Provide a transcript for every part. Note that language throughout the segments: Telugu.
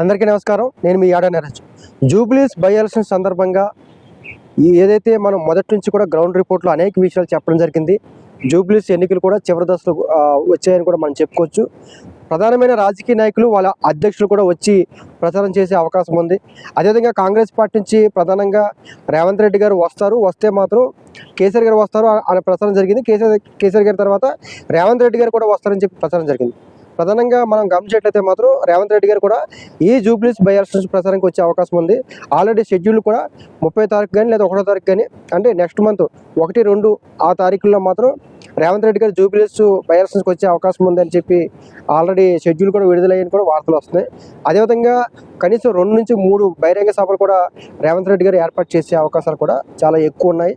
అందరికీ నమస్కారం. నేను మీ యాడ నరేష్. జూబ్లీస్ బై ఎలక్షన్ సందర్భంగా ఏదైతే మనం మొదటి నుంచి కూడా గ్రౌండ్ రిపోర్ట్లో అనేక విషయాలు చెప్పడం జరిగింది. జూబ్లీస్ ఎన్నికలు కూడా చివరి దశలో వచ్చాయని కూడా మనం చెప్పుకోవచ్చు. ప్రధానమైన రాజకీయ నాయకులు వాళ్ళ అధ్యక్షులు కూడా వచ్చి ప్రచారం చేసే అవకాశం ఉంది. అదేవిధంగా కాంగ్రెస్ పార్టీ నుంచి ప్రధానంగా రేవంత్ రెడ్డి గారు వస్తే మాత్రం కేసీఆర్ గారు వస్తారు అనే ప్రచారం జరిగింది. కేసీఆర్ గారి తర్వాత రేవంత్ రెడ్డి గారు కూడా వస్తారని చెప్పి ప్రచారం జరిగింది. ప్రధానంగా మనం గమనించేట్లయితే మాత్రం రేవంత్ రెడ్డి గారు కూడా ఈ జూబ్లీస్ బై ఎలక్షన్స్ ప్రచారానికి వచ్చే అవకాశం ఉంది. ఆల్రెడీ షెడ్యూల్ కూడా 30 తారీఖు కానీ లేదా 1వ తారీఖు కానీ అంటే నెక్స్ట్ మంత్ 1, 2 ఆ తారీఖుల్లో మాత్రం రేవంత్ రెడ్డి గారు జూబ్లీస్ బై ఎలక్షన్స్కి వచ్చే అవకాశం ఉందని చెప్పి ఆల్రెడీ షెడ్యూల్ కూడా విడుదలయ్యని కూడా వార్తలు వస్తున్నాయి. అదేవిధంగా కనీసం 2 నుంచి 3 బహిరంగ సభలు కూడా రేవంత్ రెడ్డి గారు ఏర్పాటు చేసే అవకాశాలు కూడా చాలా ఎక్కువ ఉన్నాయి.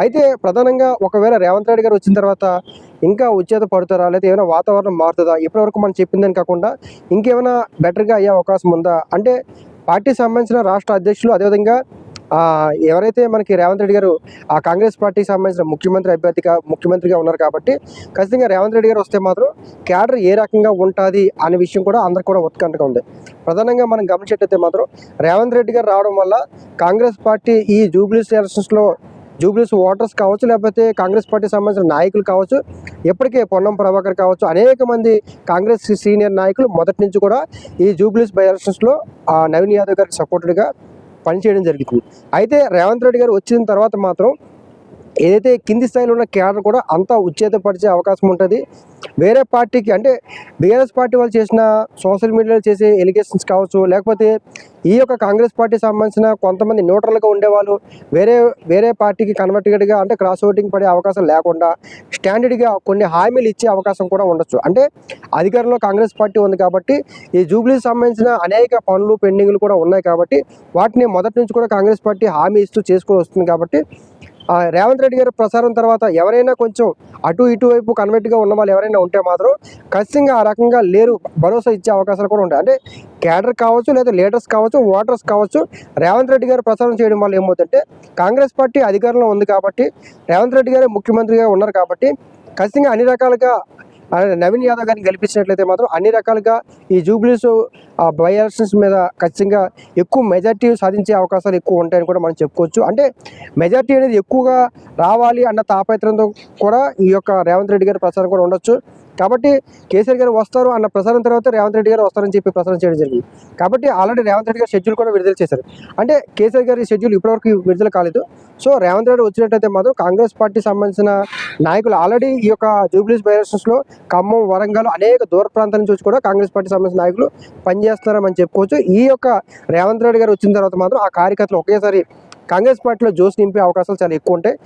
అయితే ప్రధానంగా ఒకవేళ రేవంత్ రెడ్డి గారు వచ్చిన తర్వాత ఇంకా ఉచ్చేత పడుతారా, లేదా ఏమైనా వాతావరణం మారుతుందా, ఇప్పటివరకు మనం చెప్పిందని కాకుండా ఇంకేమైనా బెటర్గా అయ్యే అవకాశం ఉందా అంటే పార్టీకి సంబంధించిన రాష్ట్ర అధ్యక్షులు అదేవిధంగా ఎవరైతే మనకి రేవంత్ రెడ్డి గారు ఆ కాంగ్రెస్ పార్టీకి సంబంధించిన ముఖ్యమంత్రిగా ఉన్నారు కాబట్టి ఖచ్చితంగా రేవంత్ రెడ్డి గారు వస్తే మాత్రం క్యాడర్ ఏ రకంగా ఉంటుంది అనే విషయం కూడా అందరికి కూడా ఉత్కంఠగా ఉంది. ప్రధానంగా మనం గమనించేటైతే మాత్రం రేవంత్ రెడ్డి గారు రావడం వల్ల కాంగ్రెస్ పార్టీ ఈ జూబ్లీస్ ఓటర్స్ కావచ్చు, లేకపోతే కాంగ్రెస్ పార్టీకి సంబంధించిన నాయకులు కావచ్చు, ఇప్పటికే పొన్నం ప్రభాకర్ కావచ్చు, అనేక మంది కాంగ్రెస్ సీనియర్ నాయకులు మొదటి నుంచి కూడా ఈ జూబ్లీస్ బై ఎలక్షన్స్లో నవీన్ యాదవ్ గారికి సపోర్టెడ్గా పనిచేయడం జరుగుతుంది. అయితే రేవంత్ రెడ్డి గారు వచ్చిన తర్వాత మాత్రం ఏదైతే కింది స్థాయిలో ఉన్న క్యాడర్ కూడా అంతా ఉచ్చేతపరిచే అవకాశం ఉంటుంది. వేరే పార్టీకి అంటే బీఆర్ఎస్ పార్టీ వాళ్ళు చేసిన సోషల్ మీడియాలో చేసే ఎలిగేషన్స్ కావచ్చు, లేకపోతే ఈ యొక్క కాంగ్రెస్ పార్టీకి సంబంధించిన కొంతమంది న్యూట్రల్గా ఉండేవాళ్ళు వేరే పార్టీకి కన్వర్టెడ్గా అంటే క్రాస్ ఓటింగ్ పడే అవకాశం లేకుండా స్టాండర్డ్గా కొన్ని హామీలు ఇచ్చే అవకాశం కూడా ఉండొచ్చు. అంటే అధికారంలో కాంగ్రెస్ పార్టీ ఉంది కాబట్టి ఈ జూబ్లీకి సంబంధించిన అనేక పనులు పెండింగ్లు కూడా ఉన్నాయి కాబట్టి వాటిని మొదటి నుంచి కూడా కాంగ్రెస్ పార్టీ హామీ ఇస్తూ చేసుకుని వస్తుంది. కాబట్టి రేవంత్ రెడ్డి గారి ప్రసారం తర్వాత ఎవరైనా కొంచెం అటు ఇటు వైపు కన్వర్ట్గా ఉన్న వాళ్ళు ఎవరైనా ఉంటే మాత్రం ఖచ్చితంగా ఆ రకంగా భరోసా ఇచ్చే అవకాశాలు కూడా ఉంటాయి. అంటే క్యాడర్ కావచ్చు, లేదా లీడర్స్ కావచ్చు, ఓటర్స్ కావచ్చు, రేవంత్ రెడ్డి గారు ప్రచారం చేయడం వల్ల ఏమవుతుందంటే కాంగ్రెస్ పార్టీ అధికారంలో ఉంది కాబట్టి రేవంత్ రెడ్డి గారు ముఖ్యమంత్రిగా ఉన్నారు కాబట్టి ఖచ్చితంగా అన్ని రకాలుగా నవీన్ యాదవ్ గారిని గెలిపించినట్లయితే మాత్రం అన్ని రకాలుగా ఈ జూబ్లీస్ బై ఎలక్షన్స్ మీద ఖచ్చితంగా ఎక్కువ మెజార్టీ సాధించే అవకాశాలు ఎక్కువ ఉంటాయని కూడా మనం చెప్పుకోవచ్చు. అంటే మెజార్టీ అనేది ఎక్కువగా రావాలి అన్న తాపత్రయంతో కూడా ఈ యొక్క రేవంత్ రెడ్డి గారి ప్రచారం కూడా ఉండొచ్చు. కాబట్టి కేసీఆర్ గారు వస్తారు అన్న ప్రచారం తర్వాత రేవంత్ రెడ్డి గారు వస్తారని చెప్పి ప్రచారం చేయడం జరిగింది. కాబట్టి ఆల్రెడీ రేవంత్ రెడ్డి గారు షెడ్యూల్ కూడా విడుదల చేశారు. అంటే కేసీఆర్ గారి షెడ్యూల్ ఇప్పటివరకు విడుదల కాలేదు. సో రేవంత్ రెడ్డి వచ్చినట్టయితే మాత్రం కాంగ్రెస్ పార్టీకి సంబంధించిన నాయకులు ఆల్రెడీ ఈ యొక్క జూబ్లీస్ బై ఎలక్షన్స్లో ఖమ్మం, వరంగల్ అనేక దూర ప్రాంతాల నుంచి వచ్చి కూడా కాంగ్రెస్ పార్టీకి సంబంధించిన నాయకులు పనిచేస్తున్నారని చెప్పుకోవచ్చు. ఈ యొక్క రేవంత్ రెడ్డి గారు వచ్చిన తర్వాత మాత్రం ఆ కార్యకర్తలు ఒకేసారి కాంగ్రెస్ పార్టీలో జోష్ నింపే అవకాశాలు చాలా ఎక్కువ ఉంటాయి.